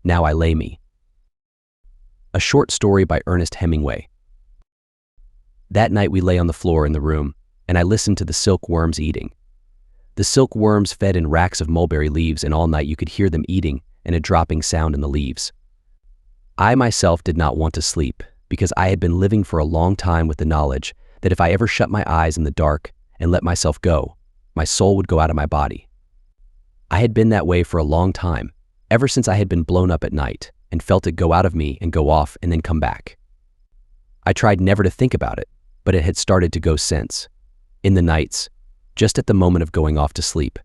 Now I lay me. A short story by Ernest Hemingway. That night we lay on the floor in the room, and I listened to the silkworms eating. The silkworms fed in racks of mulberry leaves, and all night you could hear them eating and a dropping sound in the leaves. I myself did not want to sleep, because I had been living for a long time with the knowledge that if I ever shut my eyes in the dark and let myself go, my soul would go out of my body. I had been that way for a long time, ever since I had been blown up at night and felt it go out of me and go off and then come back. I tried never to think about it, but it had started to go since. In the nights, just at the moment of going off to sleep,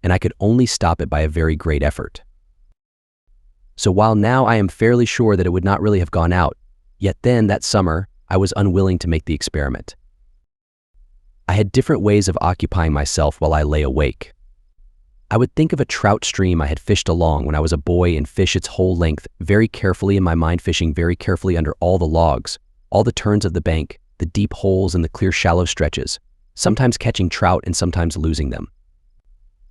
and I could only stop it by a very great effort. So while now I am fairly sure that it would not really have gone out, yet then that summer I was unwilling to make the experiment. I had different ways of occupying myself while I lay awake. I would think of a trout stream I had fished along when I was a boy and fish its whole length very carefully in my mind, fishing very carefully under all the logs, all the turns of the bank, the deep holes and the clear shallow stretches, sometimes catching trout and sometimes losing them.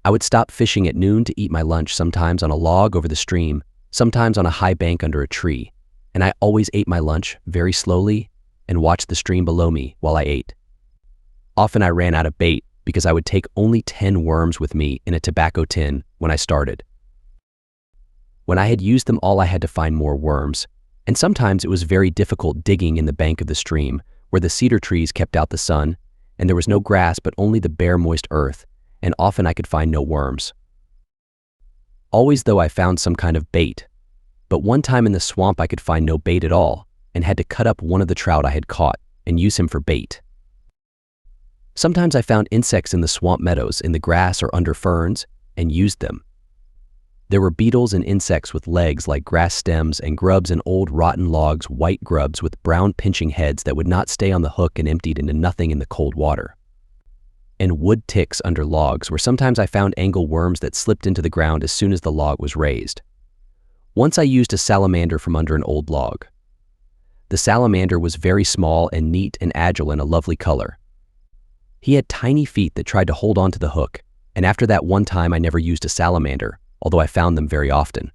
I would stop fishing at noon to eat my lunch, sometimes on a log over the stream, sometimes on a high bank under a tree, and I always ate my lunch very slowly and watched the stream below me while I ate. Often I ran out of bait because I would take only 10 worms with me in a tobacco tin when I started. When I had used them all, I had to find more worms, and sometimes it was very difficult digging in the bank of the stream where the cedar trees kept out the sun, and there was no grass but only the bare moist earth, and often I could find no worms. Always though I found some kind of bait, but one time in the swamp I could find no bait at all and had to cut up one of the trout I had caught and use him for bait. Sometimes I found insects in the swamp meadows, in the grass or under ferns, and used them. There were beetles and insects with legs like grass stems, and grubs in old rotten logs, white grubs with brown pinching heads that would not stay on the hook and emptied into nothing in the cold water. And wood ticks under logs, where sometimes I found angle worms that slipped into the ground as soon as the log was raised. Once I used a salamander from under an old log. The salamander was very small and neat and agile and a lovely color. He had tiny feet that tried to hold on to the hook, and after that one time I never used a salamander, although I found them very often.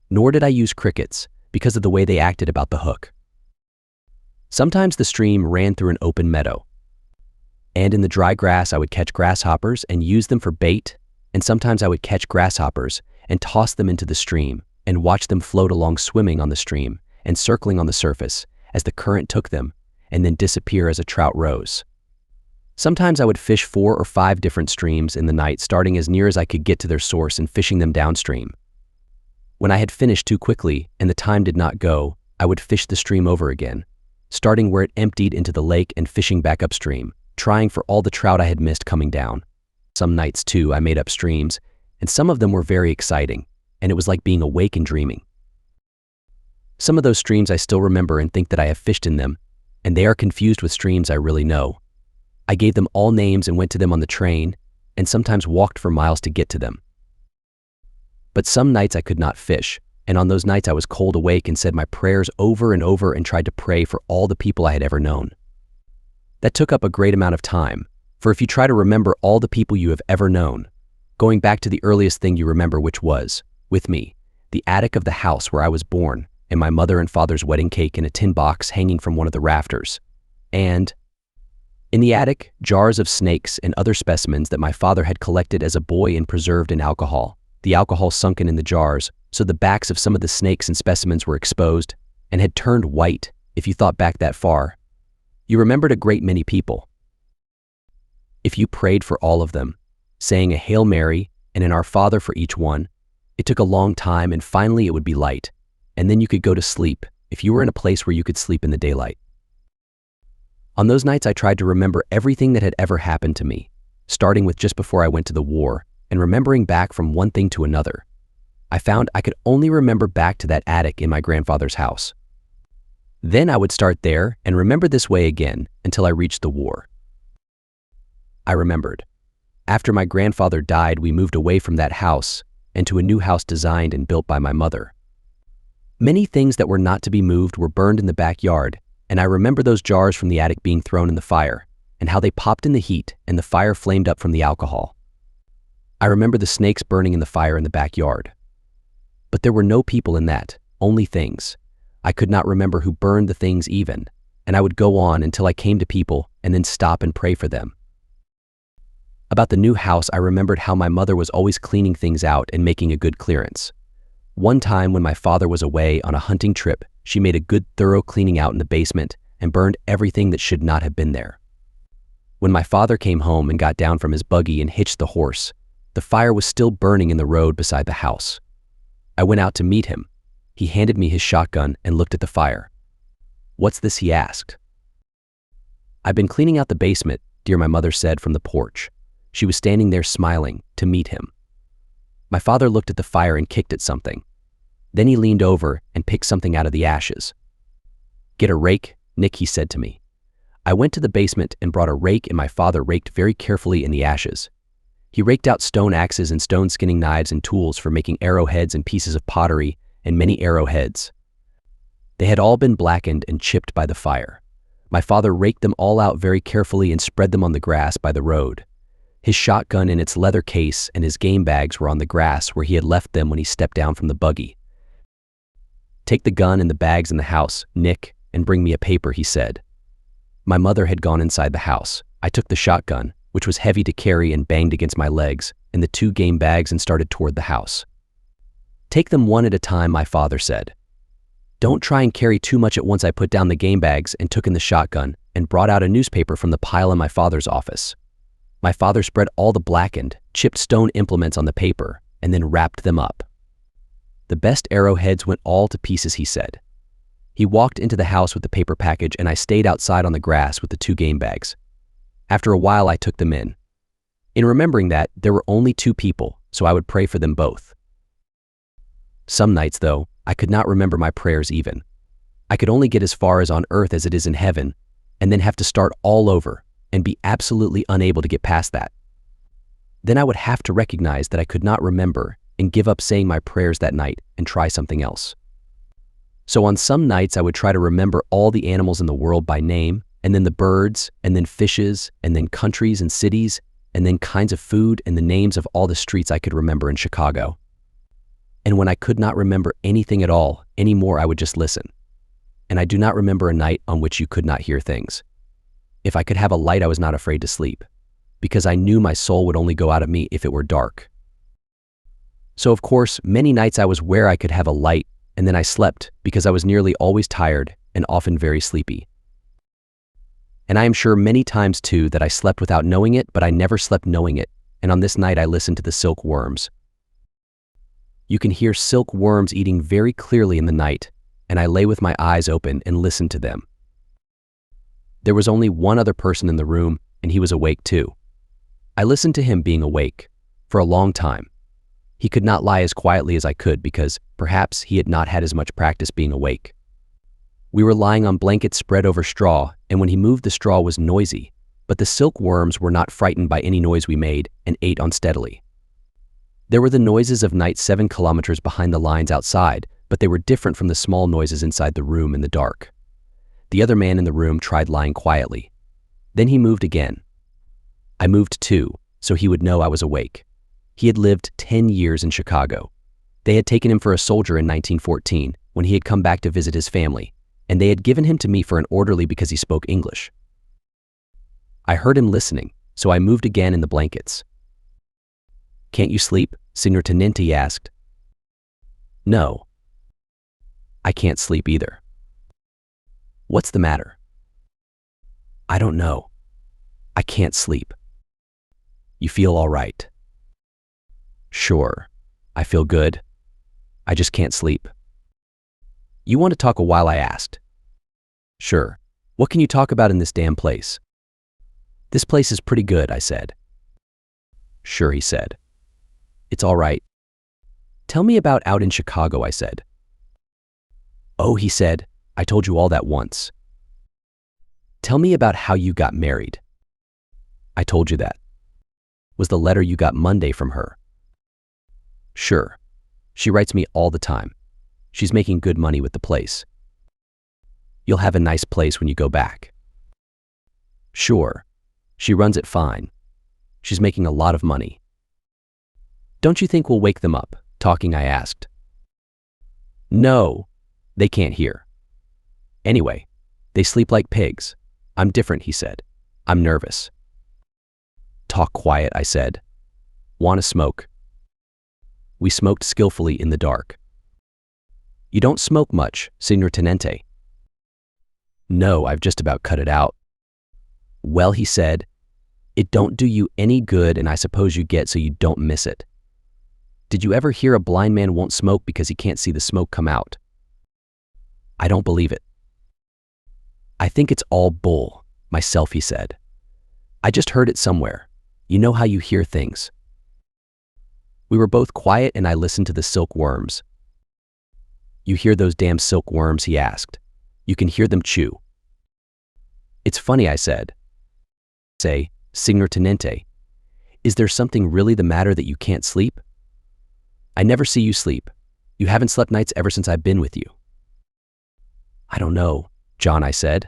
Nor did I use crickets, because of the way they acted about the hook. Sometimes the stream ran through an open meadow, and in the dry grass I would catch grasshoppers and use them for bait, and sometimes I would catch grasshoppers and toss them into the stream and watch them float along, swimming on the stream and circling on the surface as the current took them, and then disappear as a trout rose. Sometimes I would fish 4 or 5 different streams in the night, starting as near as I could get to their source and fishing them downstream. When I had finished too quickly and the time did not go, I would fish the stream over again, starting where it emptied into the lake and fishing back upstream, trying for all the trout I had missed coming down. Some nights, too, I made up streams, and some of them were very exciting, and it was like being awake and dreaming. Some of those streams I still remember and think that I have fished in them, and they are confused with streams I really know. I gave them all names and went to them on the train, and sometimes walked for miles to get to them. But some nights I could not fish, and on those nights I was cold awake and said my prayers over and over and tried to pray for all the people I had ever known. That took up a great amount of time, for if you try to remember all the people you have ever known, going back to the earliest thing you remember, which was, with me, the attic of the house where I was born, and my mother and father's wedding cake in a tin box hanging from one of the rafters, and in the attic, jars of snakes and other specimens that my father had collected as a boy and preserved in alcohol, the alcohol sunken in the jars, so the backs of some of the snakes and specimens were exposed and had turned white. If you thought back that far, you remembered a great many people. If you prayed for all of them, saying a Hail Mary and an Our Father for each one, it took a long time, and finally it would be light, and then you could go to sleep if you were in a place where you could sleep in the daylight. On those nights I tried to remember everything that had ever happened to me, starting with just before I went to the war and remembering back from one thing to another. I found I could only remember back to that attic in my grandfather's house. Then I would start there and remember this way again until I reached the war. I remembered. After my grandfather died, we moved away from that house and to a new house designed and built by my mother. Many things that were not to be moved were burned in the backyard, and I remember those jars from the attic being thrown in the fire, and how they popped in the heat and the fire flamed up from the alcohol. I remember the snakes burning in the fire in the backyard. But there were no people in that, only things. I could not remember who burned the things even, and I would go on until I came to people and then stop and pray for them. About the new house, I remembered how my mother was always cleaning things out and making a good clearance. One time when my father was away on a hunting trip, she made a good thorough cleaning out in the basement and burned everything that should not have been there. When my father came home and got down from his buggy and hitched the horse, the fire was still burning in the road beside the house. I went out to meet him. He handed me his shotgun and looked at the fire. "What's this?" he asked. "I've been cleaning out the basement," dear, my mother said from the porch. She was standing there smiling to meet him. My father looked at the fire and kicked at something. Then he leaned over and picked something out of the ashes. "Get a rake, Nick," he said to me. I went to the basement and brought a rake, and my father raked very carefully in the ashes. He raked out stone axes and stone skinning knives and tools for making arrowheads and pieces of pottery and many arrowheads. They had all been blackened and chipped by the fire. My father raked them all out very carefully and spread them on the grass by the road. His shotgun in its leather case and his game bags were on the grass where he had left them when he stepped down from the buggy. "Take the gun and the bags in the house, Nick, and bring me a paper," he said. My mother had gone inside the house. I took the shotgun, which was heavy to carry and banged against my legs, and the 2 game bags and started toward the house. "Take them one at a time," my father said. "Don't try and carry too much at once." I put down the game bags and took in the shotgun and brought out a newspaper from the pile in my father's office. My father spread all the blackened, chipped stone implements on the paper and then wrapped them up. "The best arrowheads went all to pieces," he said. He walked into the house with the paper package, and I stayed outside on the grass with the 2 game bags. After a while, I took them in. In remembering that, there were only 2 people, so I would pray for them both. Some nights, though, I could not remember my prayers even. I could only get as far as on earth as it is in heaven, and then have to start all over and be absolutely unable to get past that. Then I would have to recognize that I could not remember and give up saying my prayers that night and try something else. So on some nights I would try to remember all the animals in the world by name, and then the birds, and then fishes, and then countries and cities, and then kinds of food and the names of all the streets I could remember in Chicago. And when I could not remember anything at all anymore, I would just listen. And I do not remember a night on which you could not hear things. If I could have a light, I was not afraid to sleep, because I knew my soul would only go out of me if it were dark. So of course, many nights I was where I could have a light, and then I slept because I was nearly always tired and often very sleepy. And I am sure many times too that I slept without knowing it, but I never slept knowing it, and on this night I listened to the silk worms. You can hear silk worms eating very clearly in the night, and I lay with my eyes open and listened to them. There was only one other person in the room, and he was awake too. I listened to him being awake for a long time. He could not lie as quietly as I could because perhaps he had not had as much practice being awake. We were lying on blankets spread over straw, and when he moved, the straw was noisy, but the silkworms were not frightened by any noise we made and ate on steadily. There were the noises of night 7 kilometers behind the lines outside, but they were different from the small noises inside the room in the dark. The other man in the room tried lying quietly. Then he moved again. I moved too, so he would know I was awake. He had lived 10 years in Chicago. They had taken him for a soldier in 1914 when he had come back to visit his family, and they had given him to me for an orderly because he spoke English. I heard him listening, so I moved again in the blankets. "Can't you sleep, Signor Tenente?" he asked. "No. I can't sleep either." "What's the matter?" "I don't know. I can't sleep." "You feel all right?" "Sure. I feel good. I just can't sleep." "You want to talk a while?" I asked. "Sure. What can you talk about in this damn place?" "This place is pretty good," I said. "Sure," he said. "It's all right." "Tell me about out in Chicago," I said. "Oh," he said, "I told you all that once." "Tell me about how you got married." "I told you that." "Was the letter you got Monday from her?" "Sure. She writes me all the time. She's making good money with the place." "You'll have a nice place when you go back." "Sure. She runs it fine. She's making a lot of money." "Don't you think we'll wake them up, talking?" I asked. No, they can't hear. Anyway, they sleep like pigs. I'm different, he said. I'm nervous. Talk quiet, I said. Want to smoke? We smoked skillfully in the dark. You don't smoke much, Signor Tenente. No, I've just about cut it out. Well, he said, it don't do you any good, and I suppose you get so you don't miss it. Did you ever hear a blind man won't smoke because he can't see the smoke come out? I don't believe it. I think it's all bull, myself, he said. I just heard it somewhere. You know how you hear things. We were both quiet and I listened to the silkworms. You hear those damn silkworms, he asked. You can hear them chew. It's funny, I said. Say, Signor Tenente, is there something really the matter that you can't sleep? I never see you sleep. You haven't slept nights ever since I've been with you. I don't know, John, I said.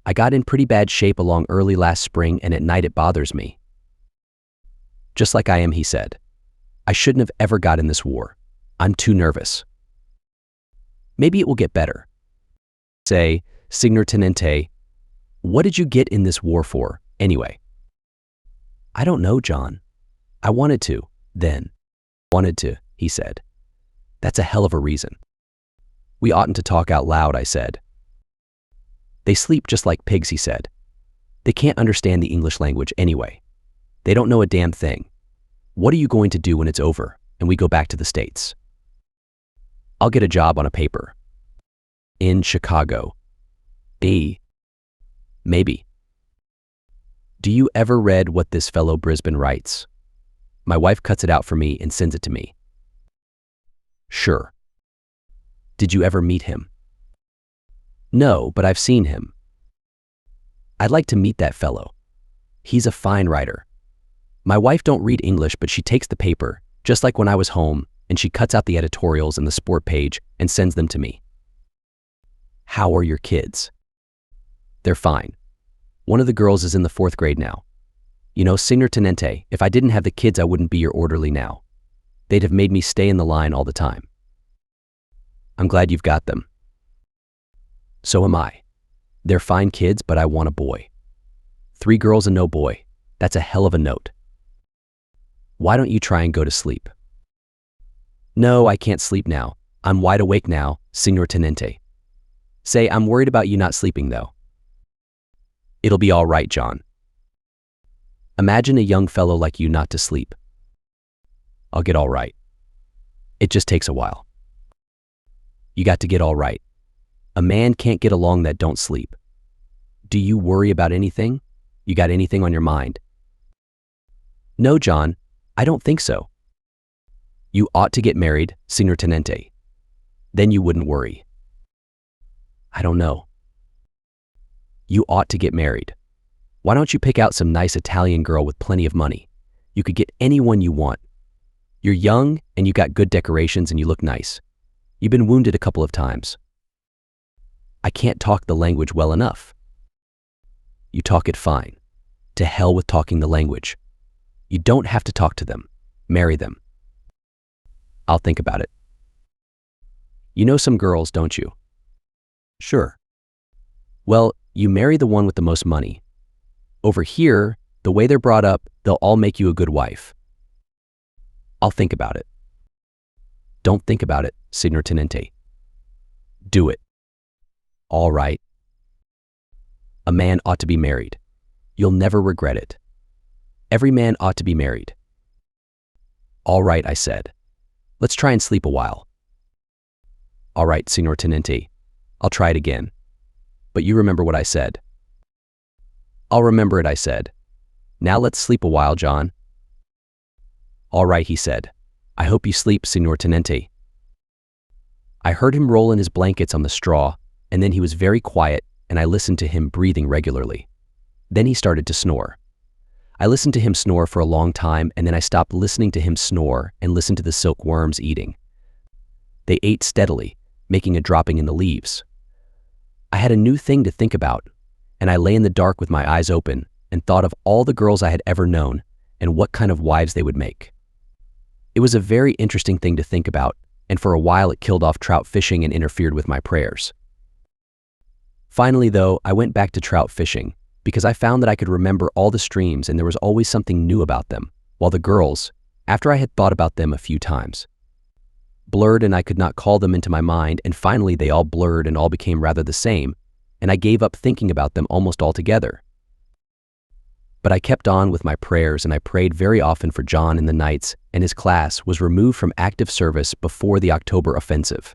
I got in pretty bad shape along early last spring and at night it bothers me. Just like I am, he said. I shouldn't have ever got in this war. I'm too nervous. Maybe it will get better. Say, Signor Tenente, what did you get in this war for, anyway? I don't know, John. I wanted to, then. Wanted to, he said. That's a hell of a reason. We oughtn't to talk out loud, I said. They sleep just like pigs, he said. They can't understand the English language anyway. They don't know a damn thing. What are you going to do when it's over and we go back to the States? I'll get a job on a paper. In Chicago. Maybe. Do you ever read what this fellow Brisbane writes? My wife cuts it out for me and sends it to me. Sure. Did you ever meet him? No, but I've seen him. I'd like to meet that fellow. He's a fine writer. My wife don't read English, but she takes the paper, just like when I was home, and she cuts out the editorials and the sport page and sends them to me. How are your kids? They're fine. One of the girls is in the 4th grade now. You know, Signor Tenente, if I didn't have the kids, I wouldn't be your orderly now. They'd have made me stay in the line all the time. I'm glad you've got them. So am I. They're fine kids, but I want a boy. 3 girls and no boy. That's a hell of a note. Why don't you try and go to sleep? No, I can't sleep now. I'm wide awake now, Signor Tenente. Say, I'm worried about you not sleeping, though. It'll be all right, John. Imagine a young fellow like you not to sleep. I'll get all right. It just takes a while. You got to get all right. A man can't get along that don't sleep. Do you worry about anything? You got anything on your mind? No, John, I don't think so. You ought to get married, Signor Tenente. Then you wouldn't worry. I don't know. You ought to get married. Why don't you pick out some nice Italian girl with plenty of money? You could get anyone you want. You're young and you got good decorations and you look nice. You've been wounded a couple of times. I can't talk the language well enough. You talk it fine. To hell with talking the language. You don't have to talk to them. Marry them. I'll think about it. You know some girls, don't you? Sure. Well, you marry the one with the most money. Over here, the way they're brought up, they'll all make you a good wife. I'll think about it. Don't think about it, Signor Tenente. Do it. All right. A man ought to be married. You'll never regret it. Every man ought to be married. All right, I said. Let's try and sleep a while. All right, Signor Tenente. I'll try it again. But you remember what I said. I'll remember it, I said. Now let's sleep a while, John. All right, he said. I hope you sleep, Signor Tenente. I heard him roll in his blankets on the straw, and then he was very quiet, and I listened to him breathing regularly. Then he started to snore. I listened to him snore for a long time, and then I stopped listening to him snore and listened to the silkworms eating. They ate steadily, making a dropping in the leaves. I had a new thing to think about, and I lay in the dark with my eyes open and thought of all the girls I had ever known and what kind of wives they would make. It was a very interesting thing to think about, and for a while it killed off trout fishing and interfered with my prayers. Finally, though, I went back to trout fishing because I found that I could remember all the streams and there was always something new about them, while the girls, after I had thought about them a few times, blurred and I could not call them into my mind, and finally they all blurred and all became rather the same, and I gave up thinking about them almost altogether. But I kept on with my prayers, and I prayed very often for John in the nights, and his class was removed from active service before the October offensive.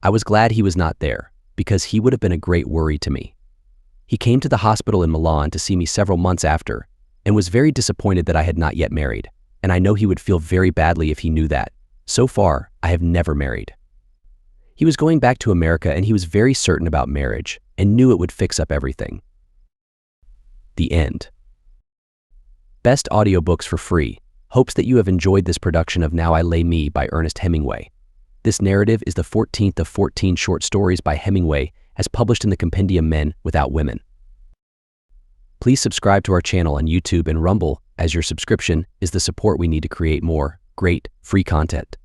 I was glad he was not there, because he would have been a great worry to me. He came to the hospital in Milan to see me several months after, and was very disappointed that I had not yet married, and I know he would feel very badly if he knew that. So far, I have never married. He was going back to America, and he was very certain about marriage, and knew it would fix up everything. The end. Best audiobooks for free. Hopes that you have enjoyed this production of Now I Lay Me by Ernest Hemingway. This narrative is the 14th of 14 short stories by Hemingway, as published in the compendium Men Without Women. Please subscribe to our channel on YouTube and Rumble, as your subscription is the support we need to create more great, free content.